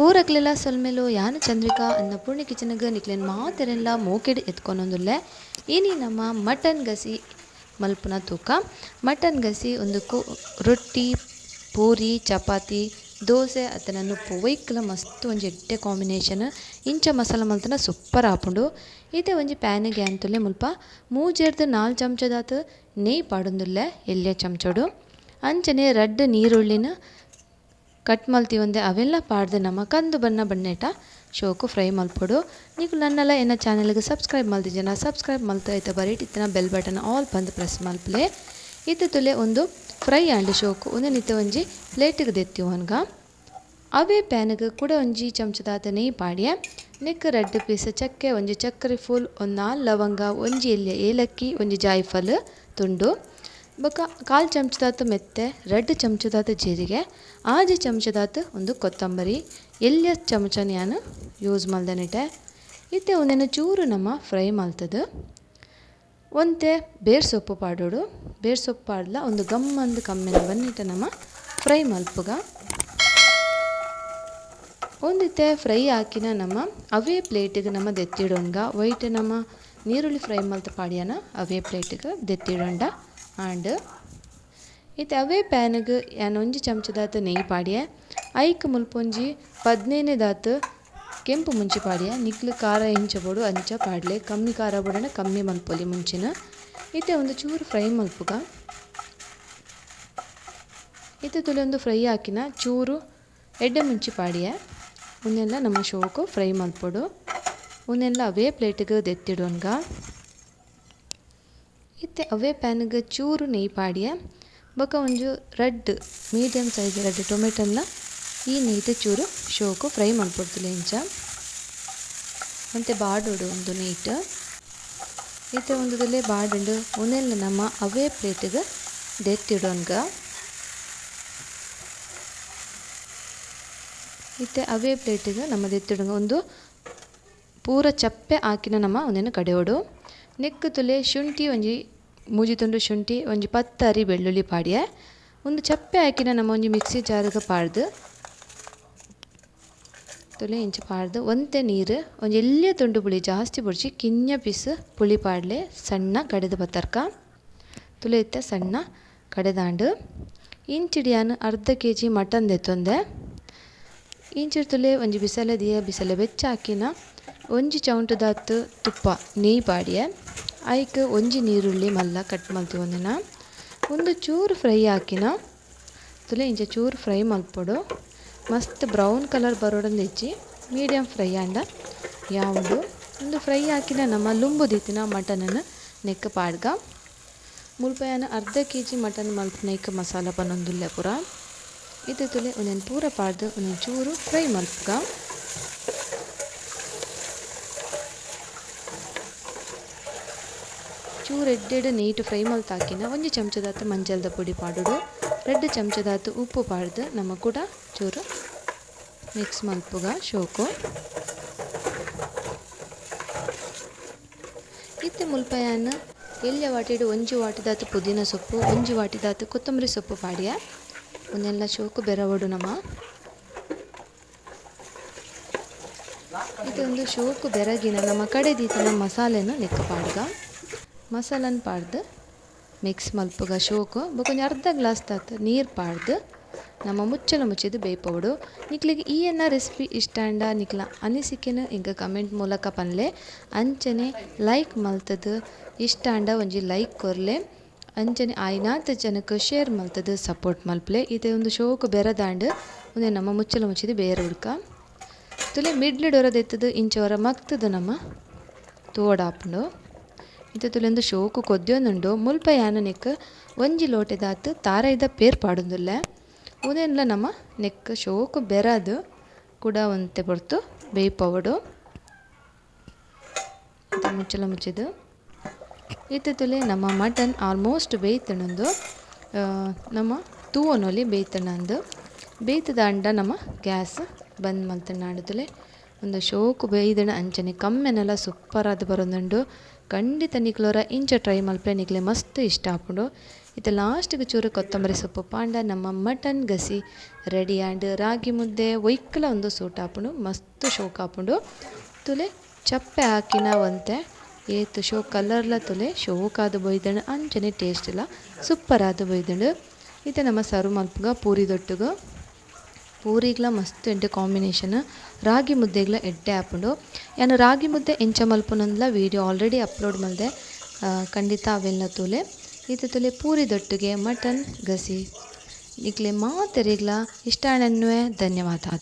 ಪೂರಕ್ಲೆಲ್ಲ ಸೊಲ್ಮೆಲು ಯಾನು ಚಂದ್ರಿಕಾ ಅನ್ನಪೂರ್ಣಿ ಕಿಚನ್ಗೆ ನಿಕ್ಲೇನು ಮಾತೆರೆಲ್ಲ ಮೋಕೆಡ್ ಎತ್ಕೊಂಡೊಂದುಲ್ಲೆ ಇನಿ ನಮ್ಮ ಮಟನ್ ಗಸಿ ಮಲ್ಪುನ ತೂಕ ಮಟನ್ ಗಸಿ ಒಂದು ರೊಟ್ಟಿ ಪೂರಿ ಚಪಾತಿ ದೋಸೆ ಅತನನ್ನು ಪೊಯ್ಕಲ ಮಸ್ತ್ ಒಂಜಿ ಎಡ್ಡೆ ಕಾಂಬಿನೇಷನ್ ಇಂಚ ಮಸಾಲ ಮಲ್ತನ ಸೂಪರ್ ಆಪುಂಡು ಇತ್ತೆ ಒಂಜಿ ಪ್ಯಾನಿಗೆ ಅಂತುಲ್ಲೆ ಮುಲ್ಪ 3-4 ಚಮಚದಾತು ನೆಯ್ ಪಾಡೊಂದುಲ್ಲೆ ಎಲ್ಯ ಚಮಚಡು ಅಂಚನೆ ರಡ್ಡ್ ನೀರುಳ್ಳಿನ ಕಟ್ ಮಲ್ತಿ ಒಂದೆ ಅವೆಲ್ಲ ಪಾಡ್ದು ನಮ್ಮ ಕಂದು ಬಣ್ಣೆಟ ಶೋಕು ಫ್ರೈ ಮಲ್ಪೊಡು ನೀವು ನನ್ನೆಲ್ಲ ಎನ್ನ ಚಾನಲ್ಗೆ ಸಬ್ಸ್ಕ್ರೈಬ್ ಮಲ್ತಿದ್ದೀನ ಸಬ್ಸ್ಕ್ರೈಬ್ ಮಲ್ತಾ ಐತೆ ಬರೀಟ್ ಇತ್ತಿನ ಬೆಲ್ ಬಟನ್ ಆಲ್ ಬಂದು ಪ್ರೆಸ್ ಮಲ್ಪಲೆ ಇತ್ತು ತುಲೆ ಒಂದು ಫ್ರೈ ಆಂಡ್ ಶೋಕು ಒಂದು ನಿತ್ಯ ಒಂಜಿ ಪ್ಲೇಟಿಗೆ ದೆತ್ತಿವನ್ಗ ಅವೇ ಪ್ಯಾನ್ಗೆ ಕೂಡ ಒಂಜಿ ಚಮಚದಾತ ನೆಯ್ ಪಾಡ್ಯ ನೆಕ್ ರೆಡ್ ಪೀಸ್ ಚಕ್ಕೆ ಒಂಜಿ ಚಕ್ಕರೆ ಫುಲ್ ಒಂದು 4 ಲವಂಗ ಒಂಜಿ ಎಲ್ಯ ಏಲಕ್ಕಿ ಒಂಜಿ ಜಾಯಿಫಲ್ ತುಂಡು ಬೊಕ 1/4 ಚಮಚದಾತು ಮೆತ್ತೆ 2 ಚಮಚದಾತು ಜೀರಿಗೆ 6 ಚಮಚದಾತು ಒಂದು ಕೊತ್ತಂಬರಿ ಎಲ್ಯ ಚಮಚನ ನಾನು ಯೂಸ್ ಮಲ್ದನಿಟ್ಟೆ ಇತ್ತೆ ಒಂದೇನು ಚೂರು ನಮ್ಮ ಫ್ರೈ ಮಲ್ತದು ಒಂತೆ ಬೇರ್ ಸೊಪ್ಪು ಪಾಡೋಡು ಬೇರ್ ಸೊಪ್ಪು ಪಾಡ್ಲ ಒಂದು ಗಮ್ಮಂದು ಕಮ್ಮಿನ ಬನ್ನಿಟ್ಟ ನಮ್ಮ ಫ್ರೈ ಮಲ್ಪುಗ ಒಂದಿತ್ತೆ ಫ್ರೈ ಹಾಕಿನ ನಮ್ಮ ಅವೇ ಪ್ಲೇಟಿಗೆ ನಮ್ಮ ದೆತ್ತಿಡೋಣ್ಗ ವೈಟ್ ನಮ್ಮ ನೀರುಳ್ಳಿ ಫ್ರೈ ಮಲ್ತ ಪಾಡ್ಯನ ಅವೇ ಪ್ಲೇಟಿಗೆ ದೆತ್ತಿಡೋಂಡ ಆಂಡ್ ಇತ್ತೆ ಅವೇ ಪ್ಯಾನ್ಗೆ ಯಾನ್ ಒಂಜಿ ಚಮಚದಾತು ನೆಯ್ ಪಾಡ್ಯ ಐಕ್ ಮುಲ್ಪೊಂಜಿ 15 ದಾತು ಕೆಂಪು ಮುಂಚಿ ಪಾಡ್ಯ ನಿಕ್ಲು ಖಾರ ಇಂಚಬೋಡು ಅಂಚ ಪಾಡ್ಲೆ ಕಮ್ಮಿ ಖಾರ ಬೋಡನ ಕಮ್ಮಿ ಮಲ್ಪೊಲಿ ಮುಂಚಿನ ಇತ್ತೆ ಒಂದು ಚೂರು ಫ್ರೈ ಮಲ್ಪುಗ ಇತ್ತೆ ತುಲೆ ಒಂದು ಫ್ರೈ ಹಾಕಿನ ಚೂರು ಎಡ್ಡೆ ಮುಂಚಿ ಪಾಡ್ಯ ಉನ್ನೆಲ್ಲ ನಮ್ಮ ಶೋಕು ಫ್ರೈ ಮಲ್ಪೊಡು ಉನ್ನೆಲ್ಲ ಅವೇ ಪ್ಲೇಟಿಗೆ ದೆತ್ತಿಡೋನ್ಗ ಇತ್ತೆ ಅವೇ ಪ್ಯಾನ್ಗೆ ಚೂರು ನೆಯ್ ಪಾಡ್ಯ ಬೊಕ ಒಂಜು ರೆಡ್ ಮೀಡಿಯಮ್ ಸೈಜ್ ರೆಡ್ ಟೊಮೆಟೊಲ್ಲ ಈ ನೆಯ್ತೆ ಚೂರು ಶೋಕು ಫ್ರೈ ಮಲ್ಪೊಡ್ತುಲೆ ಇಂಚ ಮತ್ತು ಬಾಡೋಡು ಒಂದು ನೀಟ್ ಇತ್ತೆ ಒಂದುದಲ್ಲೇ ಬಾಡುಂಡು ಉನ್ನೆಲ್ಲ ನಮ್ಮ ಅವೇ ಪ್ಲೇಟಿಗೆ ದೆತ್ತಿಡೋನ್ಗ ಇತ್ತೆ ಅವೇ ಪ್ಲೇಟಿಗೆ ನಮ್ಮ ದೆತ್ತಿಡೋಂಗ ಒಂದು ಪೂರ ಚಪ್ಪೆ ಹಾಕಿನ ನಮ್ಮ ಒಂದೇನು ಕಡೆಯೋಡು ನೆಕ್ ತುಲೆ ಶುಂಠಿ ಒಂಜಿ ಮೂಜಿ ತುಂಡು ಶುಂಠಿ ಒಂಜಿ 10 ಅರಿ ಬೆಳ್ಳುಳ್ಳಿ ಪಾಡ್ಯ ಒಂದು ಚಪ್ಪೆ ಹಾಕಿನ ನಮ್ಮ ಒಂಜಿ ಮಿಕ್ಸಿ ಜಾರ್ಗೆ ಪಾಡ್ದು ತುಲೆ ಇಂಚ ಪಾಡ್ದು ಒಂತೆ ನೀರು ಒಂಜಿ ಎಲ್ಯ ತುಂಡು ಪುಳಿ ಜಾಸ್ತಿ ಬುಡ್ಚಿ ಕಿಂಜ ಪೀಸ್ ಪುಳಿ ಪಾಡ್ಲೆ ಸಣ್ಣ ಕಡೆದು ಬತ್ತರ್ಕ ತುಲೆ ಇತ್ತೆ ಸಣ್ಣ ಕಡೆದಾಂಡು ಇಂಚಿಡಿಯಾನು ಅರ್ಧ kg ಮಟನ್ ದೆತ್ತೊಂದೆ ಇಂಚಿಡ್ ತುಲೆ ಒಂಜಿ ಬಿಸಲೆ ಬೆಚ್ಚ ಹಾಕಿನ ಒಂಜಿ ಚೌಂಟದಾತು ತುಪ್ಪ ನೆಯ್ ಪಾಡ್ಯ ಐಕ್ ಒಂಜಿ ನೀರುಳ್ಳಿ ಮಲ್ಲ ಕಟ್ ಮಲ್ತಿ ಒಂದಿನ ಒಂದು ಚೂರು ಫ್ರೈ ಹಾಕಿನ ತುಲೆ ಇಂಚ ಚೂರು ಫ್ರೈ ಮಲ್ಪೊಡು ಮಸ್ತ್ ಬ್ರೌನ್ ಕಲರ್ ಬರೋಡಂದು ಹೆಚ್ಚಿ ಮೀಡಿಯಮ್ ಫ್ರೈ ಆಂಡ ಯಾವುದು ಒಂದು ಫ್ರೈ ಹಾಕಿನ ನಮ್ಮ ಲುಂಬು ದಿತ್ತಿನ ಮಟನನ್ನು ನೆಕ್ ಪಾಡ್ಗ ಮುಲ್ಪಯಾನ ಅರ್ಧ kg ಮಟನ್ ಮಲ್ಪನೈಕ್ ಮಸಾಲ ಪನ್ನೊಂದುಲ್ಲೆ ಪೂರ ಇದು ತುಲೆ ಒಂದೊಂದು ಪೂರ ಪಾಡ್ದು ಒಂದೊಂದು ಚೂರು ಫ್ರೈ ಮಲ್ಪಗ ಚೂರು ಎಡ್ಡೆಡು ನೀಟು ಫ್ರೈ ಮಲ್ತ್ ಹಾಕಿನ ಒಂಜಿ ಚಮಚದಾತು ಮಂಜಲ್ದ ಪುಡಿ ಪಾಡೋಡು 2 ಚಮಚದಾತು ಉಪ್ಪು ಪಾಡ್ದು ನಮ್ಮ ಕೂಡ ಚೂರು ಮಿಕ್ಸ್ ಮಲ್ಪುಗ ಶೋಕು ಇತ್ತೆ ಮುಲ್ಪಯಾನ ಎಲ್ಯ ವಾಟಿಡು ಒಂಜಿ ವಾಟಿದಾತು ಪುದೀನ ಸೊಪ್ಪು ಒಂಜಿ ವಾಟಿದಾತು ಕೊತ್ತಂಬರಿ ಸೊಪ್ಪು ಪಾಡ್ಯ ಒಂದೆಲ್ಲ ಶೋಕು ಬೆರವಡು ನಮ್ಮ ಇದೊಂದು ಶೋಕು ಬೆರಗಿನ ನಮ್ಮ ಕಡೆ ದೀತನ ಮಸಾಲೆನ ನೆಕ್ಕ ಪಾಡ್ಗ ಮಸಾಲನ್ ಪಾಡ್ದು ಮಿಕ್ಸ್ ಮಲ್ಪುಗ ಶೋಕು ಬೊಕೊಂಜಿ ಅರ್ಧ ಗ್ಲಾಸ್ ತಾತು ನೀರು ಪಾಡ್ದು ನಮ್ಮ ಮುಚ್ಚಲ ಮುಚ್ಚಿದು ಬೇಯ್ಪೋಡು ನಿಕ್ಲಿಗೆ ಈ ಎನ್ನ ರೆಸಿಪಿ ಇಷ್ಟ ಅಂಡ ನಿಕ್ಲ ಅನಿಸಿಕೆನ ಈಗ ಕಮೆಂಟ್ ಮೂಲಕ ಪನ್ಲೆ ಅಂಚನೆ ಲೈಕ್ ಮಲ್ತದು ಇಷ್ಟ ಅಂಡ ಒಂಜಿ ಲೈಕ್ ಕೊರ್ಲೆ ಅಂಚನೆ ಆಯ್ನಾತ ಜನಕ್ಕೆ ಶೇರ್ ಮಲ್ತದು ಸಪೋರ್ಟ್ ಮಲ್ಪಲೆ ಇದೇ ಒಂದು ಶೋಕು ಬೆರದಾಂಡು ಒಂದೇ ನಮ್ಮ ಮುಚ್ಚಲ ಮುಚ್ಚಿದು ಬೇರೆ ಹುಡ್ಕ ತುಲೆ ಮಿಡ್ಲ್ ಡೊರದೆತ್ತದು ಇಂಚವರ ಮಗ್ತದು ನಮ್ಮ ತೋಡಾಪುಂಡು ಇದು ತುಲೆಂದು ಶೋಕು ಕೊದ್ಯೊಂದುಂಡು ಮುಲ್ಪ ಯಾನ ನೆಕ್ ಒಂಜಿ ಲೋಟೆದಾತು ತಾರೈದ ಪೇರ್ ಪಾಡೊಂದುಲ್ಲೆ ಉದೆನ್ಲ ನಮ್ಮ ನೆಕ್ ಶೋಕು ಬೆರದು ಕೂಡ ಒಂತೆ ಬರ್ತು ಬೇಯ್ಪವಡು ಮುಚ್ಚಲ ಮುಚ್ಚಿದು ಇತ್ತೆ ತುಲೆ ನಮ್ಮ ಮಟನ್ ಆಲ್ಮೋಸ್ಟ್ ಬೇಯ್ತಣಂದು ನಮ್ಮ ತೂವನೊಲಿ ಬೇಯ್ತಣಂದು ಬೇಯ್ತದ ಅಂಡ ನಮ್ಮ ಗ್ಯಾಸ್ ಬಂದ್ ಮಲ್ತಣ್ಣಾಂಡು ತುಲೆ ಒಂದು ಶೋಕು ಬೇಯ್ದಣ ಅಂಚನೆ ಕಮ್ಮೆನೆಲ್ಲ ಸೂಪರ್ ಆದ್ ಬರೋದುಂಡು ಖಂಡಿತ ನಿಕ್ಲೋರ ಇಂಚ ಟ್ರೈ ಮಲ್ಪೆ ನಿಕ್ಲೆ ಮಸ್ತ್ ಇಷ್ಟ ಆಪುಂಡು ಇದು ಲಾಸ್ಟಿಗೆ ಚೂರು ಕೊತ್ತಂಬರಿ ಸೊಪ್ಪು ಪಾಂಡ ನಮ್ಮ ಮಟನ್ ಗಸಿ ರೆಡಿ ಆ್ಯಂಡ್ ರಾಗಿ ಮುದ್ದೆ ಒಯ್ಕಲ ಒಂದು ಸೂಟ್ ಹಾಪುಂಡು ಮಸ್ತ್ ಶೋಕ್ ಹಾಪುಂಡು ತುಲೆ ಚಪ್ಪೆ ಹಾಕಿನ ಒಂತೆ ಏತು ಶೋ ಕಲರ್ಲ ತುಲೆ ಶೋಕ್ ಆದು ಬೊಯ್ದನು ಅಂಚನೆ ಟೇಸ್ಟ್ ಇಲ್ಲ ಸೂಪರ್ ಆದು ಬೊಯ್ದುಂಡು ಇದು ನಮ್ಮ ಸರ್ವ್ ಮಲ್ಪುಗ ಪೂರಿ ದೊಟ್ಟುಗು ಪೂರಿಗ್ಲ ಮಸ್ತ್ ಎಂಟು ಕಾಂಬಿನೇಷನ್ ರಾಗಿ ಮುದ್ದೆಗ್ಲ ಎಡ್ಡೆ ಹಾಪುಂಡು ಯಾನು ರಾಗಿ ಮುದ್ದೆ ಎಂಚ ಮಲ್ಪುನಂದ್ಲ ವೀಡಿಯೋ ಆಲ್ರೆಡಿ ಅಪ್ಲೋಡ್ ಮಾಡಿದೆ ಖಂಡಿತ ಅವೆಲ್ಲ ತೂಲೆ ಇದು ತುಲೆ ಪೂರಿ ದೊಟ್ಟಿಗೆ ಮಟನ್ ಗಸಿ ಇಕ್ಲೆ ಮಾತೆರೆಗ್ಲ ಇಷ್ಟ ಧನ್ಯವಾದ.